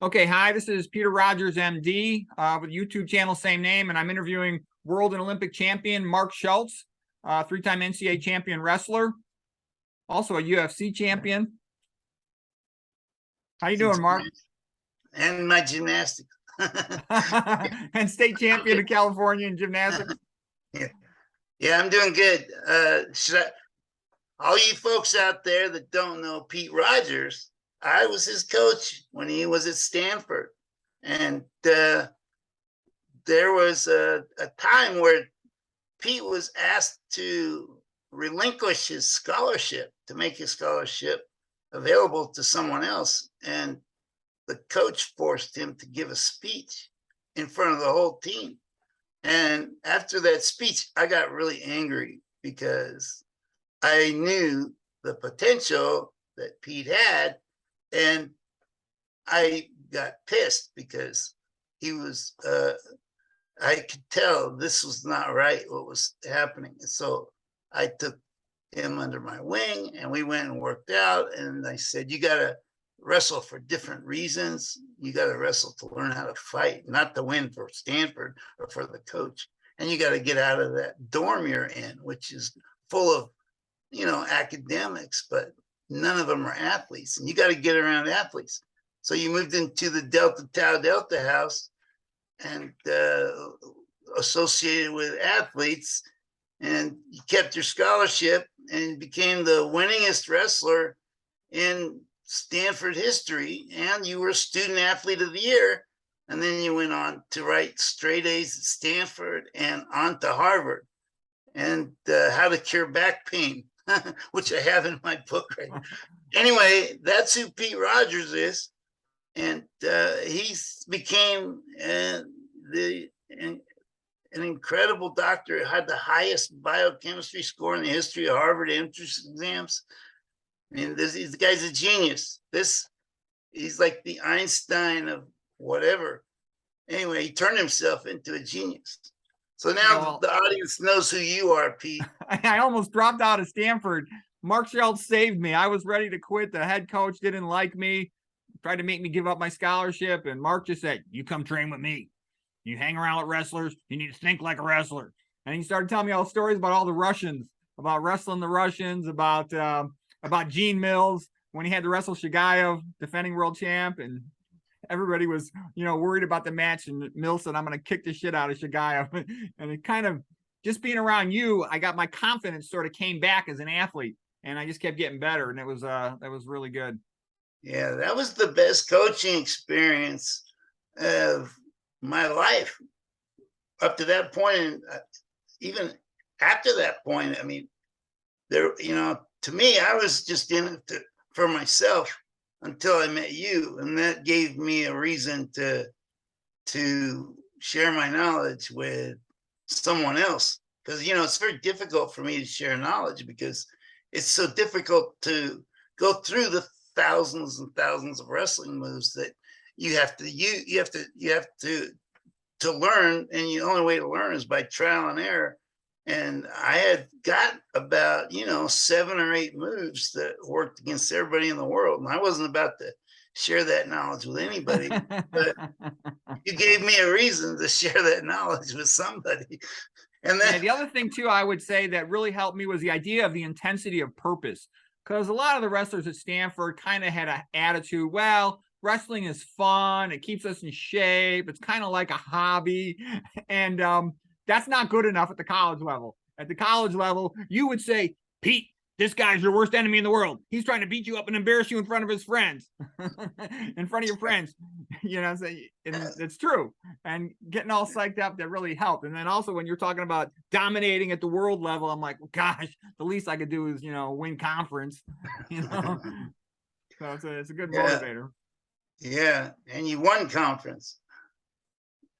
Okay, hi, this is Peter Rogers, MD, with YouTube channel, same name, and I'm interviewing world and Olympic champion Mark Schultz, three-time NCAA champion wrestler, also a UFC champion. How you doing, Mark? And my gymnastics. And state champion of California in gymnastics. Yeah, I'm doing good. All you folks out there that don't know Pete Rogers, I was his coach when he was at Stanford. And there was a time where Pete was asked to relinquish his scholarship, to make his scholarship available to someone else. And the coach forced him to give a speech in front of the whole team. And after that speech, I got really angry because I knew the potential that Pete had. And I got pissed because he was, I could tell this was not right, what was happening. And so I took him under my wing and we went and worked out. And I said, you got to wrestle for different reasons. You got to wrestle to learn how to fight, not to win for Stanford or for the coach. And you got to get out of that dorm you're in, which is full of, academics, but none of them are athletes. And you got to get around athletes. So you moved into the Delta Tau Delta house and associated with athletes, and you kept your scholarship and became the winningest wrestler in Stanford history, and you were student athlete of the year. And then you went on to write straight A's at Stanford and on to Harvard, and how to cure back pain, which I have in my book right now. Anyway, that's who Pete Rogers is. And he became an incredible doctor, had the highest biochemistry score in the history of Harvard entrance exams. I mean, this guy's a genius. He's like the Einstein of whatever. Anyway, he turned himself into a genius. So now the audience knows who you are, Pete. I almost dropped out of Stanford. Mark Schultz saved me. I was ready to quit. The head coach didn't like me, tried to make me give up my scholarship. And Mark just said, you come train with me. You hang around with wrestlers. You need to think like a wrestler. And he started telling me all the stories about all the Russians, about wrestling the Russians, about Gene Mills when he had to wrestle Shagayev, defending world champ, and everybody was, worried about the match. And Mills said, I'm going to kick the shit out of Shagayev. And it kind of, just being around you, I got my confidence sort of came back as an athlete, and I just kept getting better. And that was really good. Yeah, that was the best coaching experience of my life up to that point. And even after that point, I mean, to me, I was just in it for myself until I met you. And that gave me a reason to share my knowledge with someone else. Because, it's very difficult for me to share knowledge because it's so difficult to go through the thousands and thousands of wrestling moves that you have to learn. And the only way to learn is by trial and error. And I had got about, 7 or 8 moves that worked against everybody in the world. And I wasn't about to share that knowledge with anybody, but you gave me a reason to share that knowledge with somebody. And then the other thing too, I would say that really helped me was the idea of the intensity of purpose. Because a lot of the wrestlers at Stanford kind of had an attitude, well, wrestling is fun. It keeps us in shape. It's kind of like a hobby. And that's not good enough at the college level. At the college level, you would say, Pete, this guy's your worst enemy in the world. He's trying to beat you up and embarrass you in front of his friends, in front of your friends. And it's true. And getting all psyched up, that really helped. And then also when you're talking about dominating at the world level, I'm like, well, gosh, the least I could do is, win conference. So it's a good motivator. Yeah, and you won conference.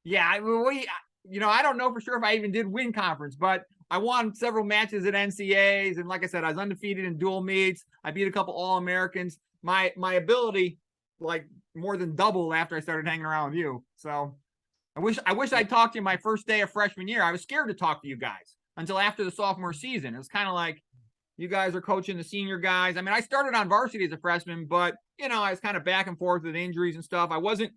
Yeah, I don't know for sure if I even did win conference, but I won several matches at NCAAs. And like I said, I was undefeated in dual meets. I beat a couple All-Americans. My ability, more than doubled after I started hanging around with you. So I wish I'd talked to you my first day of freshman year. I was scared to talk to you guys until after the sophomore season. It was kind of like, you guys are coaching the senior guys. I mean, I started on varsity as a freshman, but I was kind of back and forth with injuries and stuff. I wasn't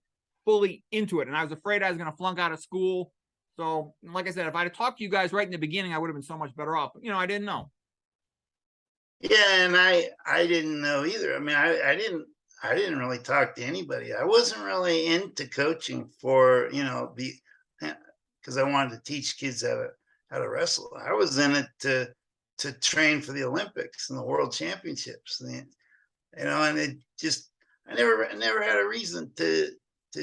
fully into it, and I was afraid I was going to flunk out of school. So, like I said, if I'd have talked to you guys right in the beginning, I would have been so much better off. But, I didn't know. Yeah, and I didn't know either. I mean, I didn't really talk to anybody. I wasn't really into coaching for, because I wanted to teach kids how to wrestle. I was in it to train for the Olympics and the World Championships. And it just I never had a reason to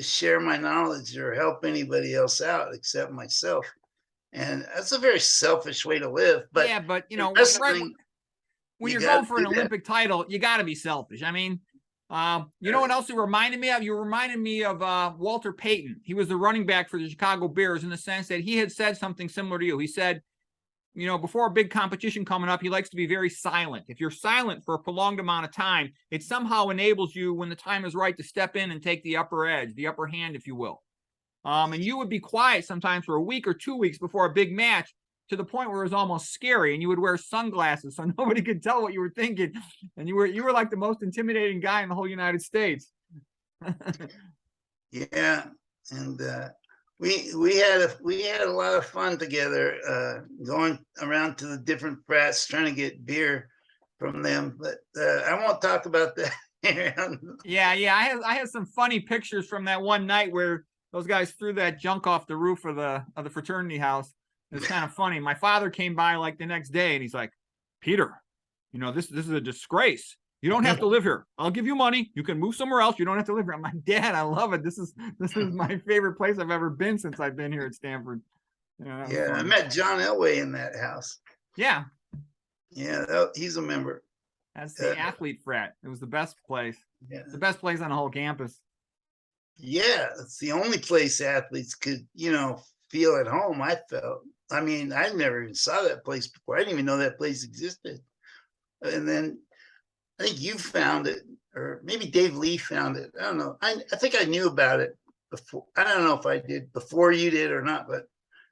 share my knowledge or help anybody else out except myself. And that's a very selfish way to live. But yeah, but wrestling, when you're going for an Olympic title, you got to be selfish. I mean, you know what else you reminded me of? You reminded me of Walter Payton. He was the running back for the Chicago Bears in the sense that he had said something similar to you. He said, before a big competition coming up, he likes to be very silent. If you're silent for a prolonged amount of time, it somehow enables you when the time is right to step in and take the upper edge, the upper hand, if you will. And you would be quiet sometimes for a week or 2 weeks before a big match, to the point where it was almost scary, and you would wear sunglasses so nobody could tell what you were thinking. And you were like the most intimidating guy in the whole United States. Yeah. And we had a lot of fun together, going around to the different frats, trying to get beer from them. But I won't talk about that. Yeah. I had some funny pictures from that one night where those guys threw that junk off the roof of the fraternity house. It's kind of funny. My father came by like the next day, and he's like, "Peter, this is a disgrace. You don't have to live here. I'll give you money. You can move somewhere else. You don't have to live here." I'm like, "Dad, I love it. This is my favorite place I've ever been since I've been here at Stanford." Yeah, I met John Elway in that house. Yeah. Yeah, he's a member. That's the athlete frat. It was the best place. Yeah. The best place on the whole campus. Yeah, it's the only place athletes could, feel at home, I felt. I mean, I never even saw that place before. I didn't even know that place existed. And then I think you found it, or maybe Dave Lee found it. I don't know. I think I knew about it before. I don't know if I did before you did or not, but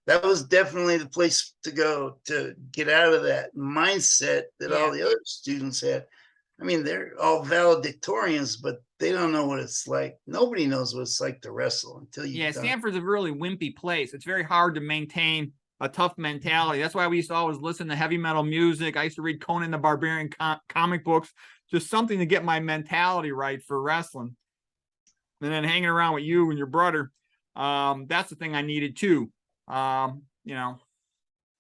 that was definitely the place to go to get out of that mindset that all the other students had. I mean, they're all valedictorians, but they don't know what it's like. Nobody knows what it's like to wrestle until you. Yeah, Stanford's a really wimpy place. It's very hard to maintain a tough mentality. That's why we used to always listen to heavy metal music. I used to read Conan the Barbarian comic books, just something to get my mentality right for wrestling. And then hanging around with you and your brother, that's the thing I needed too. And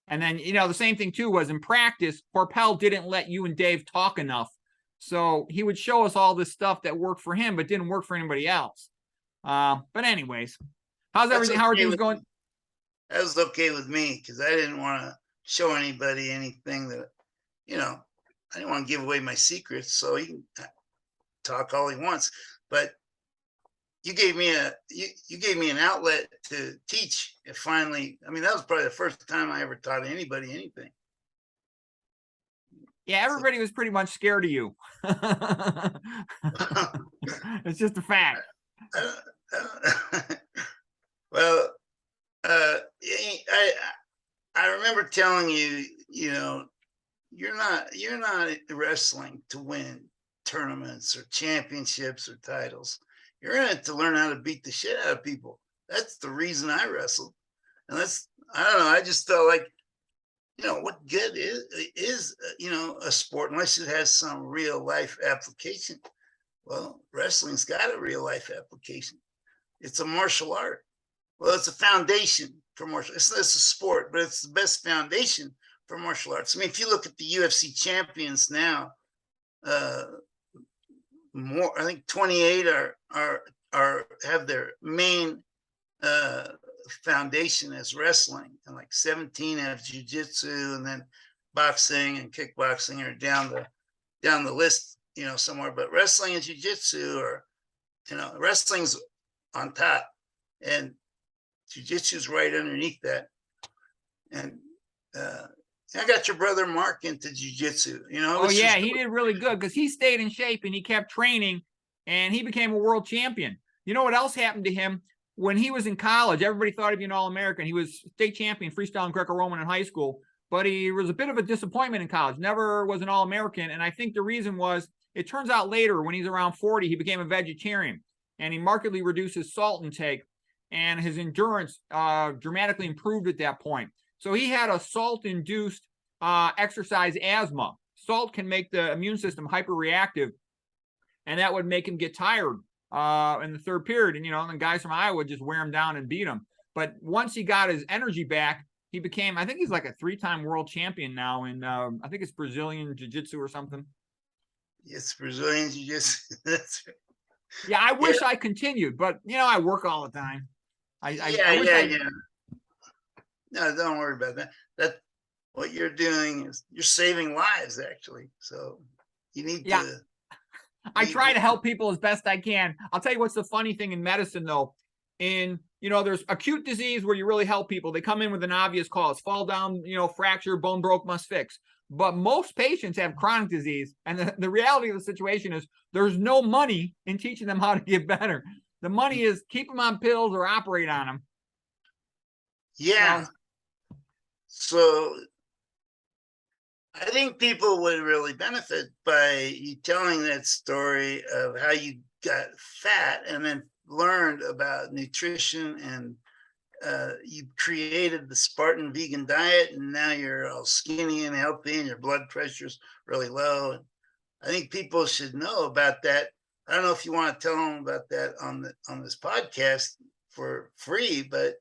then, the same thing too was in practice, Porpel didn't let you and Dave talk enough. So he would show us all this stuff that worked for him, but didn't work for anybody else. But anyways, how's everything? How are things going? That was okay with me because I didn't want to show anybody anything that, I didn't want to give away my secrets. So he can talk all he wants. But you gave me an outlet to teach. And finally, I mean, that was probably the first time I ever taught anybody anything. Yeah, everybody was pretty much scared of you. It's just a fact. Well, I remember telling you, you're not wrestling to win tournaments or championships or titles. You're in it to learn how to beat the shit out of people. That's the reason I wrestled. And I don't know, I just felt like, what good is a sport unless it has some real life application? Well, wrestling's got a real life application. It's a martial art. Well, it's a foundation for martial arts. It's a sport, but it's the best foundation for martial arts. I mean, if you look at the UFC champions now, I think 28 are have their main foundation as wrestling, and like 17 have jiu-jitsu, and then boxing and kickboxing are down the list, somewhere. But wrestling and jiu-jitsu are, wrestling's on top, and jiu-jitsu's right underneath that. And I got your brother Mark into jiu-jitsu. Oh yeah, he did really good because he stayed in shape and he kept training, and he became a world champion. You know what else happened to him? When he was in college, everybody thought he'd be an All-American. He was state champion freestyle Greco-Roman in high school, but he was a bit of a disappointment in college. Never was an All-American, and I think the reason was It turns out later, when he's around 40, he became a vegetarian, and he markedly reduced his salt intake, and his endurance dramatically improved at that point. So he had a salt-induced exercise asthma. Salt can make the immune system hyperreactive, and that would make him get tired in the third period. And, and guys from Iowa would just wear him down and beat him. But once he got his energy back, he became, I think he's like a 3-time world champion now in, I think it's Brazilian jiu-jitsu or something. It's Brazilian jiu-jitsu. Yeah, I wish I continued, but, I work all the time. Yeah. No, don't worry about that. That what you're doing is you're saving lives, actually. So you need to. I try to help people as best I can. I'll tell you what's the funny thing in medicine, though. There's acute disease where you really help people. They come in with an obvious cause, fall down, fracture, bone broke, must fix. But most patients have chronic disease. And the reality of the situation is there's no money in teaching them how to get better. The money is keep them on pills or operate on them. Yeah. So I think people would really benefit by you telling that story of how you got fat and then learned about nutrition, and you created the Spartan vegan diet, and now you're all skinny and healthy and your blood pressure's really low. And I think people should know about that. I don't know if you want to tell them about that on this podcast for free, but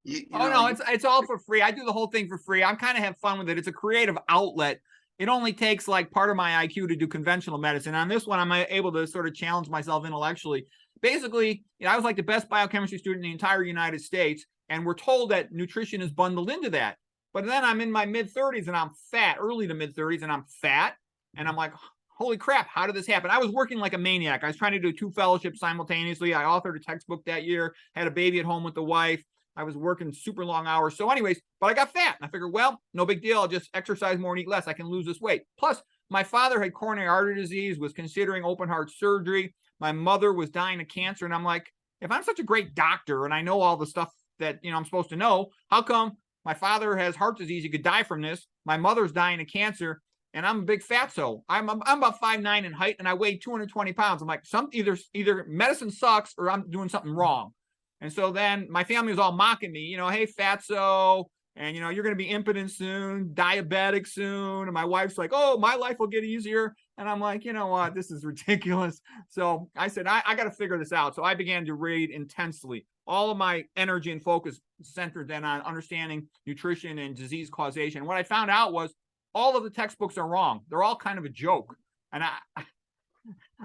it's all for free. I do the whole thing for free. I'm kind of have fun with it. It's a creative outlet. It only takes like part of my IQ to do conventional medicine. On this one, I'm able to sort of challenge myself intellectually. Basically, I was like the best biochemistry student in the entire United States, and we're told that nutrition is bundled into that. But then I'm in my mid-30s and I'm fat, early to mid-30s, and I'm fat, and I'm like, holy crap, how did this happen? I was working like a maniac. I was trying to do 2 fellowships simultaneously. I authored a textbook that year, had a baby at home with the wife. I was working super long hours. So anyways, but I got fat. And I figured, well, no big deal. I'll just exercise more and eat less. I can lose this weight. Plus, my father had coronary artery disease, was considering open heart surgery. My mother was dying of cancer. And I'm like, if I'm such a great doctor and I know all the stuff that, I'm supposed to know, how come my father has heart disease? He could die from this. My mother's dying of cancer. And I'm a big fatso. I'm about 5'9" in height, and I weigh 220 pounds. I'm like, either medicine sucks or I'm doing something wrong. And so then my family was all mocking me, hey, fatso, and, you're going to be impotent soon, diabetic soon. And my wife's like, oh, my life will get easier. And I'm like, you know what? This is ridiculous. So I said, I got to figure this out. So I began to read intensely. All of my energy and focus centered then on understanding nutrition and disease causation. What I found out was all of the textbooks are wrong. They're all kind of a joke. And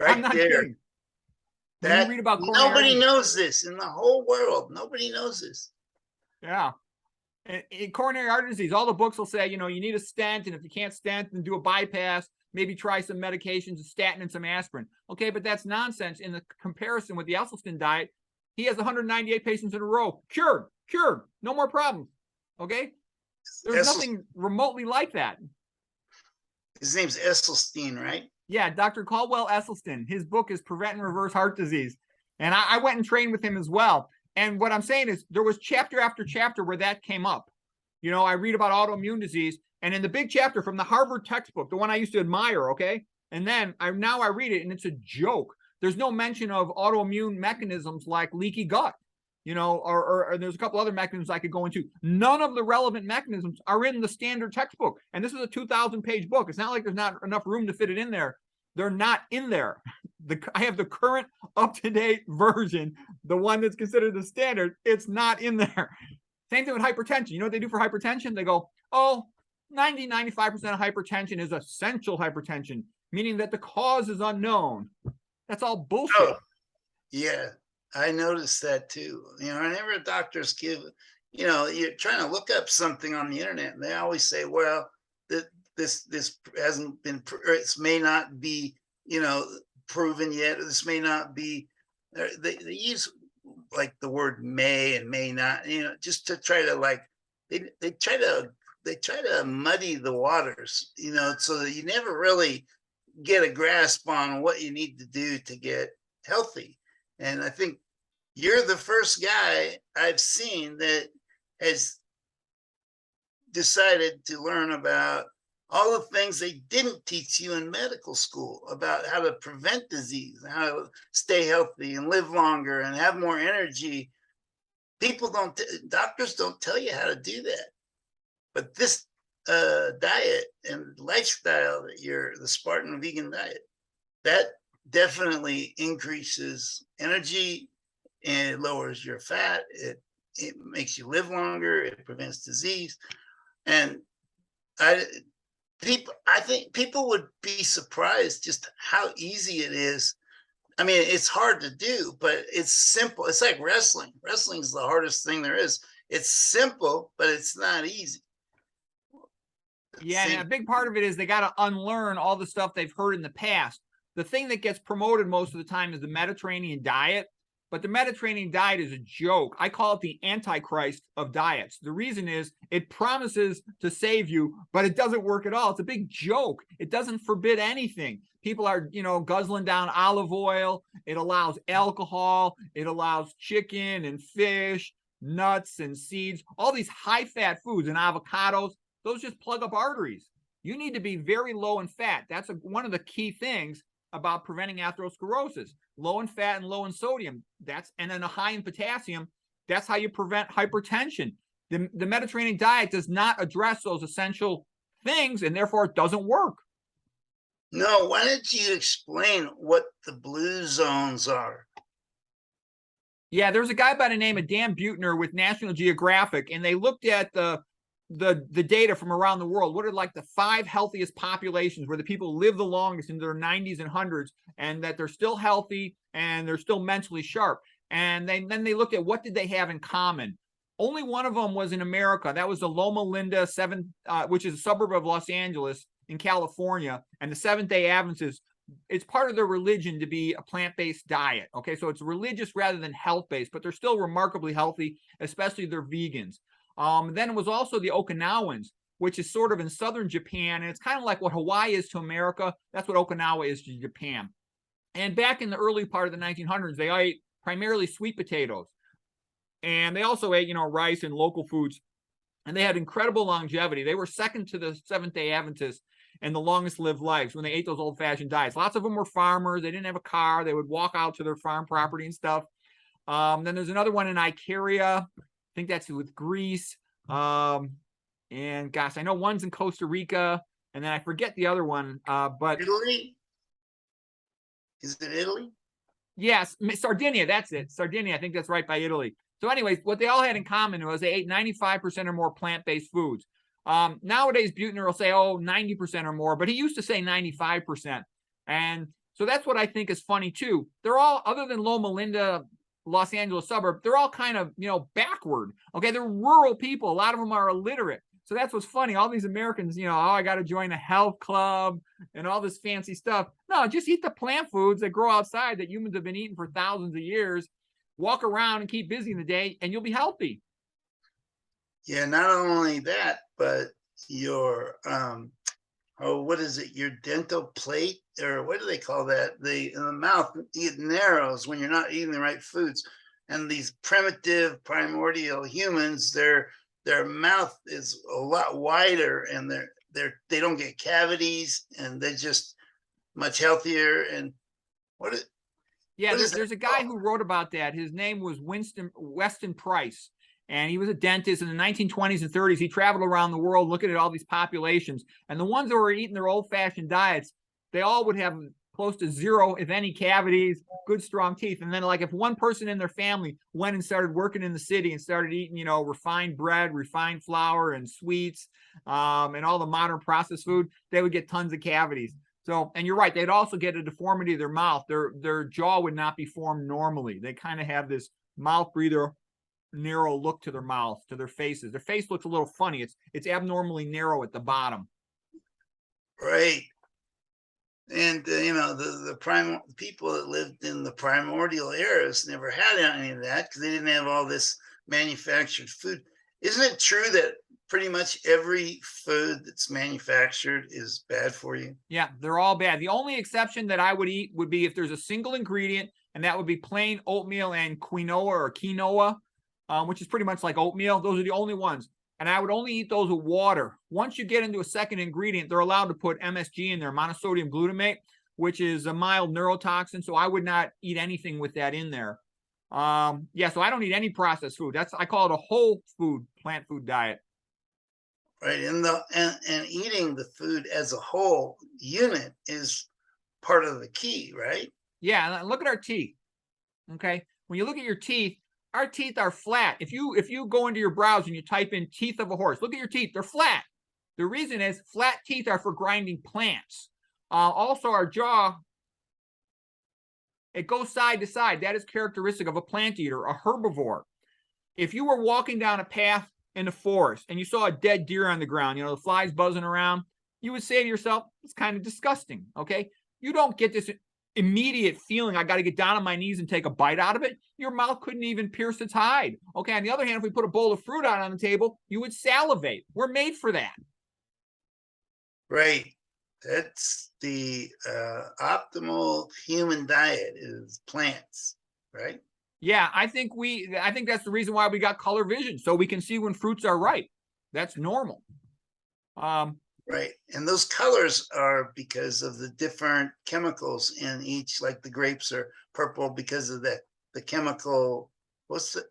I'm not kidding. That read about nobody knows this in the whole world. Nobody knows this. Yeah. In coronary artery disease, all the books will say, you need a stent, and if you can't stent, then do a bypass, maybe try some medications, a statin and some aspirin. Okay, but that's nonsense. In the comparison with the Esselstyn diet, he has 198 patients in a row. Cured, no more problems. Okay? There's nothing remotely like that. His name's Esselstyn, right? Yeah, Dr. Caldwell Esselstyn. His book is Prevent and Reverse Heart Disease. And I went and trained with him as well. And what I'm saying is there was chapter after chapter where that came up. I read about autoimmune disease. And in the big chapter from the Harvard textbook, the one I used to admire, okay? And then I read it, and it's a joke. There's no mention of autoimmune mechanisms like leaky gut, or there's a couple other mechanisms I could go into. None of the relevant mechanisms are in the standard textbook. And this is a 2,000-page book. It's not like there's not enough room to fit it in there. They're not in there. I have the current up-to-date version, the one that's considered the standard. It's not in there. Same thing with hypertension. You know what they do for hypertension? They go, 95% of hypertension is essential hypertension, meaning that the cause is unknown. That's all bullshit. Oh, yeah. I noticed that too. Whenever doctors give, you're trying to look up something on the internet, and they always say, well, this hasn't been, it may not be, proven yet. This may not be, they use like the word may and may not, just to try to they try to muddy the waters, so that you never really get a grasp on what you need to do to get healthy. And I think you're the first guy I've seen that has decided to learn about all the things they didn't teach you in medical school about how to prevent disease, how to stay healthy and live longer and have more energy. Doctors don't tell you how to do that. But this diet and lifestyle the Spartan vegan diet, that definitely increases energy and it lowers your fat. It makes you live longer. It prevents disease. And I think people would be surprised just how easy it is. I mean, it's hard to do, but it's simple. It's like wrestling. Wrestling is the hardest thing there is. It's simple, but it's not easy. Yeah, and a big part of it is they got to unlearn all the stuff they've heard in the past. The thing that gets promoted most of the time is the Mediterranean diet, but the Mediterranean diet is a joke. I call it the Antichrist of diets. The reason is it promises to save you, but it doesn't work at all. It's a big joke. It doesn't forbid anything. People are, guzzling down olive oil. It allows alcohol. It allows chicken and fish, nuts and seeds, all these high-fat foods and avocados. Those just plug up arteries. You need to be very low in fat. That's one of the key things about preventing atherosclerosis. Low in fat and low in sodium. And then a high in potassium. That's how you prevent hypertension. The Mediterranean diet does not address those essential things, and therefore it doesn't work. No, why don't you explain what the blue zones are? Yeah, there's a guy by the name of Dan Buettner with National Geographic, and they looked at the data from around the world. What are like the 5 healthiest populations where the people live the longest in their 90s and 100s, and that they're still healthy and they're still mentally sharp. And then they looked at what did they have in common. Only one of them was in America. That was the Loma Linda which is a suburb of Los Angeles in California. And the Seventh-day Adventists, it's part of their religion to be a plant-based diet. Okay, so it's religious rather than health-based, but they're still remarkably healthy, especially they're vegans. Then it was also the Okinawans, which is sort of in southern Japan, and it's kind of like what Hawaii is to America. That's what Okinawa is to Japan. And back in the early part of the 1900s, they ate primarily sweet potatoes. And they also ate, rice and local foods. And they had incredible longevity. They were second to the Seventh-day Adventists and the longest lived lives when they ate those old-fashioned diets. Lots of them were farmers. They didn't have a car. They would walk out to their farm property and stuff. Then there's another one in Icaria. I think that's with Greece. And gosh, I know one's in Costa Rica, and then I forget the other one. But Italy? Is it Italy? Yes, Sardinia, that's it. Sardinia, I think that's right by Italy. So anyways, what they all had in common was they ate 95% or more plant-based foods. Nowadays, Buettner will say, 90% or more, but he used to say 95%. And so that's what I think is funny too. They're all, other than Loma Linda, Los Angeles suburb, they're all kind of, backward. Okay, they're rural people. A lot of them are illiterate. So that's what's funny. All these Americans, I got to join a health club and all this fancy stuff. No, just eat the plant foods that grow outside that humans have been eating for thousands of years. Walk around and keep busy in the day, and you'll be healthy. Yeah, not only that, but your what is it? Your dental plate, or what do they call that? In the mouth, it narrows when you're not eating the right foods. And these primitive primordial humans, their mouth is a lot wider, and they don't get cavities, and they're just much healthier. And there's a guy who wrote about that. His name was Weston Price, and he was a dentist in the 1920s and 30s. He traveled around the world looking at all these populations, and the ones that were eating their old-fashioned diets, they all would have close to zero, if any, cavities, good strong teeth. And then, like, if one person in their family went and started working in the city and started eating, refined bread, refined flour, and sweets, and all the modern processed food, they would get tons of cavities. So, and you're right, they'd also get a deformity of their mouth. Their jaw would not be formed normally. They kind of have this mouth breather, narrow look to their mouth, to their faces. Their face looks a little funny. It's abnormally narrow at the bottom. Right. And the people that lived in the primordial eras never had any of that because they didn't have all this manufactured food. Isn't it true that pretty much every food that's manufactured is bad for you? Yeah, they're all bad. The only exception that I would eat would be if there's a single ingredient, and that would be plain oatmeal and quinoa, which is pretty much like oatmeal. Those are the only ones. and I would only eat those with water. Once you get into a second ingredient, they're allowed to put MSG in there, monosodium glutamate, which is a mild neurotoxin. So I would not eat anything with that in there. Yeah, so I don't eat any processed food. I call it a whole food, plant food diet. Right. And eating the food as a whole unit is part of the key, right? Yeah, and look at our teeth. Okay. When you look at your teeth, our teeth are flat. If you go into your browser and you type in teeth of a horse, look at your teeth, they're flat. The reason is flat teeth are for grinding plants. Also, our jaw, it goes side to side. That is characteristic of a plant eater, a herbivore. If you were walking down a path in the forest and you saw a dead deer on the ground, the flies buzzing around, you would say to yourself, it's kind of disgusting. Okay. You don't get this immediate feeling, I got to get down on my knees and take a bite out of it. Your mouth couldn't even pierce its hide. Okay. On the other hand, if we put a bowl of fruit out on the table, you would salivate. We're made for that. Right. That's the optimal human diet is plants, right? Yeah, I think that's the reason why we got color vision, so we can see when fruits are ripe. That's normal. Right. And those colors are because of the different chemicals in each, like the grapes are purple because of the chemical. What's the,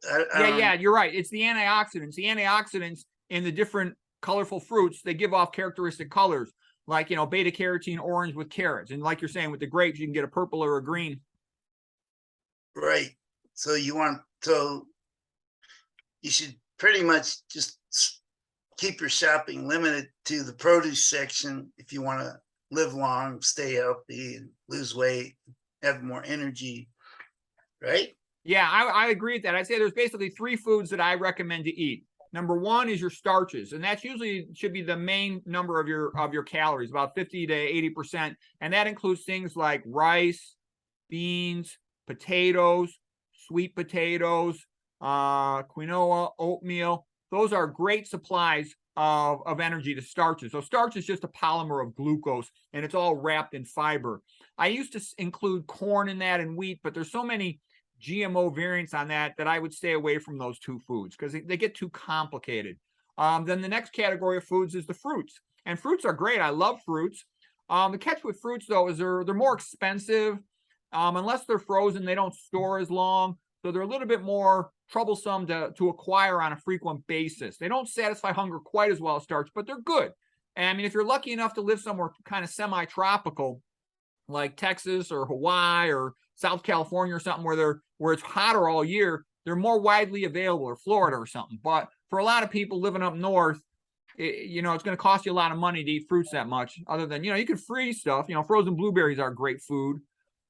yeah, you're right. It's the antioxidants. The antioxidants in the different colorful fruits, they give off characteristic colors, like, beta carotene orange with carrots. And like you're saying, with the grapes, you can get a purple or a green. Right. So you should pretty much just keep your shopping limited to the produce section if you want to live long, stay healthy, and lose weight, have more energy, right? Yeah, I agree with that. I'd say there's basically 3 foods that I recommend to eat. Number 1 is your starches, and that's usually should be the main number of your calories, about 50 to 80%, and that includes things like rice, beans, potatoes, sweet potatoes, quinoa, oatmeal. Those are great supplies of energy to starches. So starch is just a polymer of glucose, and it's all wrapped in fiber. I used to include corn in that and wheat, but there's so many GMO variants on that I would stay away from those 2 foods because they get too complicated. Then the next category of foods is the fruits, and fruits are great. I love fruits. The catch with fruits, though, is they're more expensive. Unless they're frozen, they don't store as long. So they're a little bit more troublesome to acquire on a frequent basis. They don't satisfy hunger quite as well as starch, but they're good. And I mean, if you're lucky enough to live somewhere kind of semi-tropical, like Texas or Hawaii or South California or something where it's hotter all year, they're more widely available, or Florida or something. But for a lot of people living up north, it's going to cost you a lot of money to eat fruits that much. Other than, you can freeze stuff. Frozen blueberries are great food.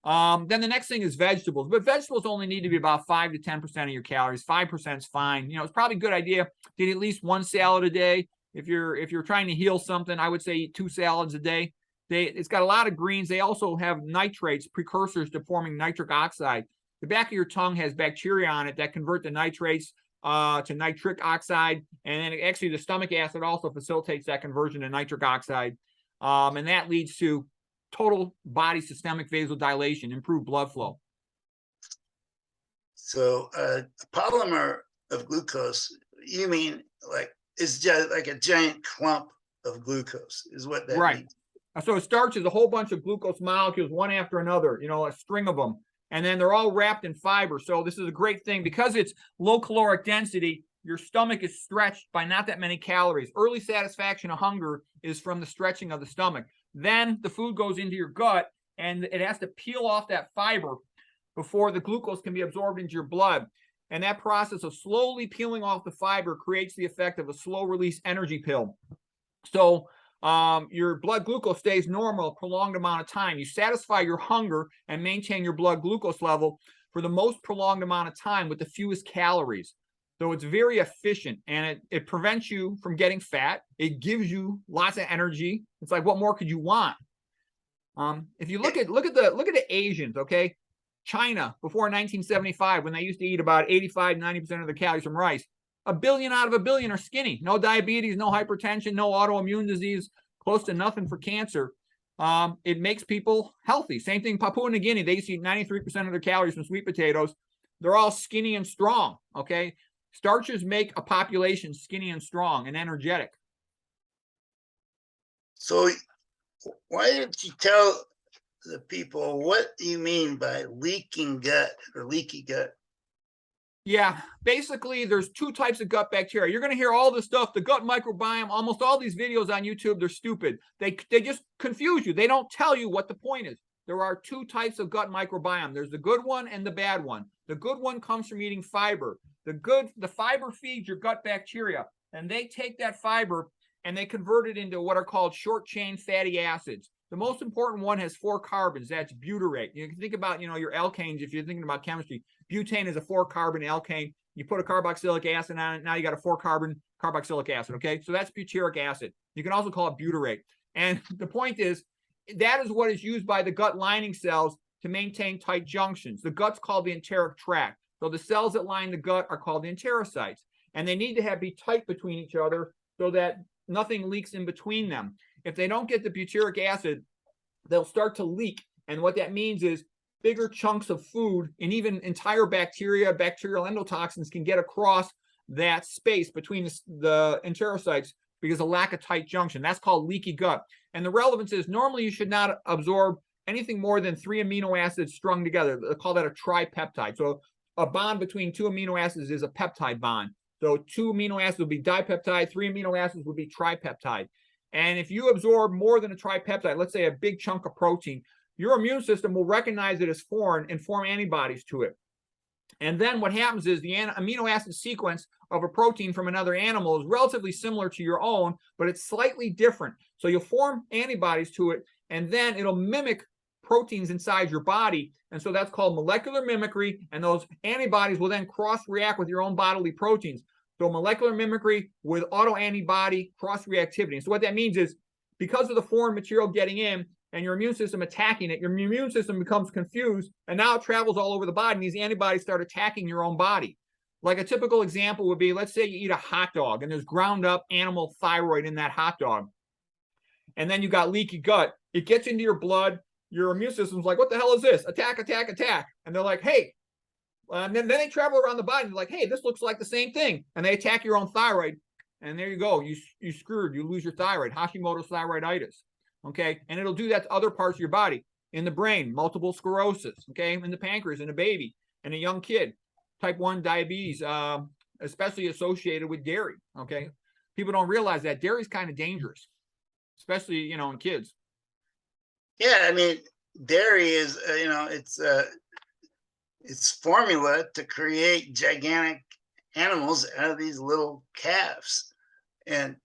Then the next thing is vegetables, but vegetables only need to be about 5 to 10% of your calories. 5% is fine. It's probably a good idea to eat at least 1 salad a day. If you're trying to heal something, I would say eat 2 salads a day. It's got a lot of greens. They also have nitrates, precursors to forming nitric oxide. The back of your tongue has bacteria on it that convert the nitrates to nitric oxide, and then actually the stomach acid also facilitates that conversion to nitric oxide, and that leads to total body systemic vasodilation, improved blood flow. So a polymer of glucose, you mean like it's just like a giant clump of glucose is what that right. means. So a starch is a whole bunch of glucose molecules, one after another, a string of them. And then they're all wrapped in fiber. So this is a great thing because it's low caloric density. Your stomach is stretched by not that many calories. Early satisfaction of hunger is from the stretching of the stomach. Then the food goes into your gut and it has to peel off that fiber before the glucose can be absorbed into your blood. And that process of slowly peeling off the fiber creates the effect of a slow release energy pill. So your blood glucose stays normal a prolonged amount of time. You satisfy your hunger and maintain your blood glucose level for the most prolonged amount of time with the fewest calories. So it's very efficient, and it prevents you from getting fat. It gives you lots of energy. It's like, what more could you want? If you look at the Asians, okay, China before 1975, when they used to eat about 85-90% of the calories from rice, 1 billion out of 1 billion are skinny. No diabetes, no hypertension, no autoimmune disease, close to nothing for cancer. It makes people healthy. Same thing, Papua New Guinea, they used to eat 93% of their calories from sweet potatoes. They're all skinny and strong, okay? Starches make a population skinny and strong and energetic. So why didn't you tell the people what you mean by leaking gut or leaky gut? Yeah, basically there's two types of gut bacteria. You're going to hear all this stuff, the gut microbiome, almost all these videos on YouTube, they're stupid. They just confuse you. They don't tell you what the point is. There are two types of gut microbiome. There's the good one and the bad one. The good one comes from eating fiber. The fiber feeds your gut bacteria, and they take that fiber and they convert it into what are called short chain fatty acids. The most important one has 4 carbons. That's butyrate. You can think about, your alkanes if you're thinking about chemistry. Butane is a 4-carbon alkane. You put a carboxylic acid on it. Now you got a 4-carbon carboxylic acid. Okay, so that's butyric acid. You can also call it butyrate. And the point is, that is what is used by the gut lining cells to maintain tight junctions. The gut's called the enteric tract. So the cells that line the gut are called the enterocytes. And they need to be tight between each other so that nothing leaks in between them. If they don't get the butyric acid, they'll start to leak. And what that means is bigger chunks of food and even entire bacteria, bacterial endotoxins can get across that space between the enterocytes because of lack of tight junction. That's called leaky gut. And the relevance is normally you should not absorb anything more than 3 amino acids strung together. They call that a tripeptide. So a bond between 2 amino acids is a peptide bond. So 2 amino acids would be dipeptide, 3 amino acids would be tripeptide. And if you absorb more than a tripeptide, let's say a big chunk of protein, your immune system will recognize it as foreign and form antibodies to it. And then what happens is the amino acid sequence of a protein from another animal is relatively similar to your own, but it's slightly different. So you'll form antibodies to it, and then it'll mimic proteins inside your body. And so that's called molecular mimicry. And those antibodies will then cross-react with your own bodily proteins. So molecular mimicry with autoantibody cross-reactivity. And so what that means is because of the foreign material getting in and your immune system attacking it, your immune system becomes confused, and now it travels all over the body, and these antibodies start attacking your own body. Like a typical example would be, let's say you eat a hot dog, and there's ground up animal thyroid in that hot dog. And then you got leaky gut. It gets into your blood. Your immune system's like, what the hell is this? Attack, attack, attack. And they're like, hey. And then they travel around the body, and they're like, hey, this looks like the same thing. And they attack your own thyroid. And there you go. You screwed. You lose your thyroid. Hashimoto's thyroiditis. Okay, and it'll do that to other parts of your body. In the brain, multiple sclerosis, okay, in the pancreas, in a baby, in a young kid, type 1 diabetes, especially associated with dairy, okay? People don't realize that dairy is kind of dangerous, especially, in kids. Yeah, I mean, dairy is, it's formula to create gigantic animals out of these little calves. And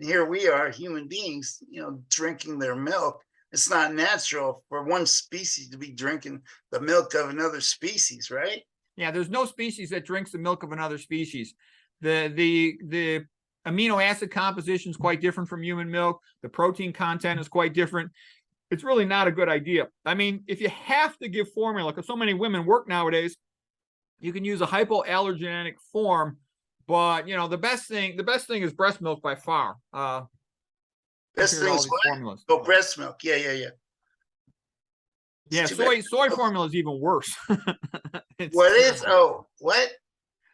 here we are, human beings, drinking their milk. It's not natural for one species to be drinking the milk of another species, right? Yeah, there's no species that drinks the milk of another species. The amino acid composition is quite different from human milk. The protein content is quite different. It's really not a good idea. I mean, if you have to give formula, because so many women work nowadays, you can use a hypoallergenic form. But the best thing is breast milk by far. Best thing is formulas. Oh, breast milk. Yeah. Yeah, soy formula is even worse. What is? Oh, what?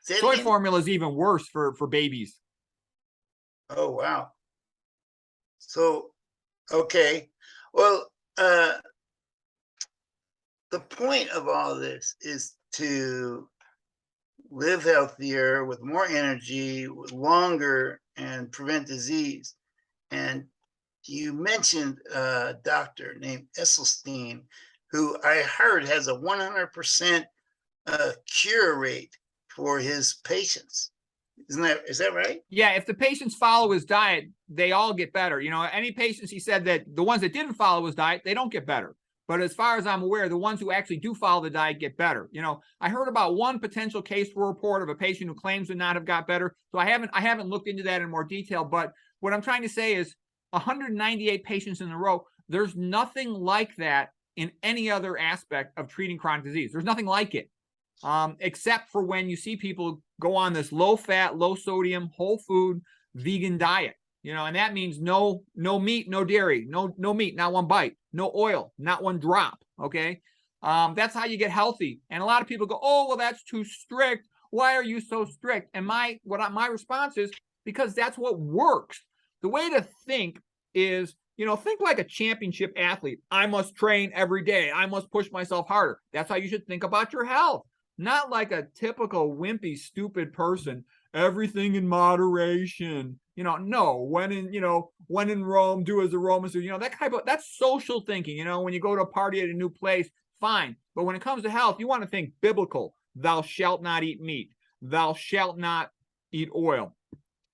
Soy formula is even worse for babies. Oh wow. So, okay. Well, the point of all this is to live healthier, with more energy, with longer, and prevent disease. And you mentioned a doctor named Esselstyn, who I heard has a 100% cure rate for his patients. Is that right? Yeah, if the patients follow his diet, they all get better. Any patients, he said that the ones that didn't follow his diet, they don't get better. But as far as I'm aware, the ones who actually do follow the diet get better. I heard about one potential case report of a patient who claims to not have got better. So I haven't looked into that in more detail. But what I'm trying to say is 198 patients in a row, there's nothing like that in any other aspect of treating chronic disease. There's nothing like it, except for when you see people go on this low fat, low sodium, whole food, vegan diet. And that means no meat, no dairy, no meat, not one bite, no oil, not one drop. Okay. That's how you get healthy. And a lot of people go, oh, well, that's too strict. Why are you so strict? And my response is, because that's what works. The way to think is, think like a championship athlete. I must train every day. I must push myself harder. That's how you should think about your health. Not like a typical wimpy, stupid person. Everything in moderation. No. When in Rome, do as the Romans do. That's social thinking. When you go to a party at a new place, fine. But when it comes to health, you want to think biblical. Thou shalt not eat meat. Thou shalt not eat oil,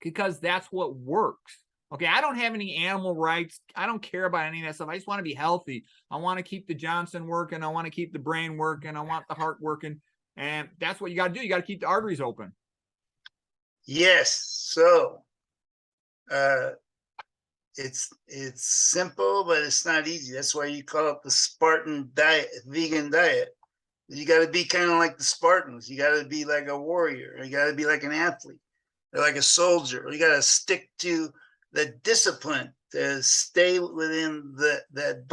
because that's what works. Okay, I don't have any animal rights. I don't care about any of that stuff. I just want to be healthy. I want to keep the Johnson working. I want to keep the brain working. I want the heart working. And that's what you got to do. You got to keep the arteries open. Yes. So it's simple, but it's not easy. That's why you call it the Spartan diet, vegan diet. You got to be kind of like the Spartans. You got to be like a warrior. You got to be like an athlete, or like a soldier. You got to stick to the discipline to stay within that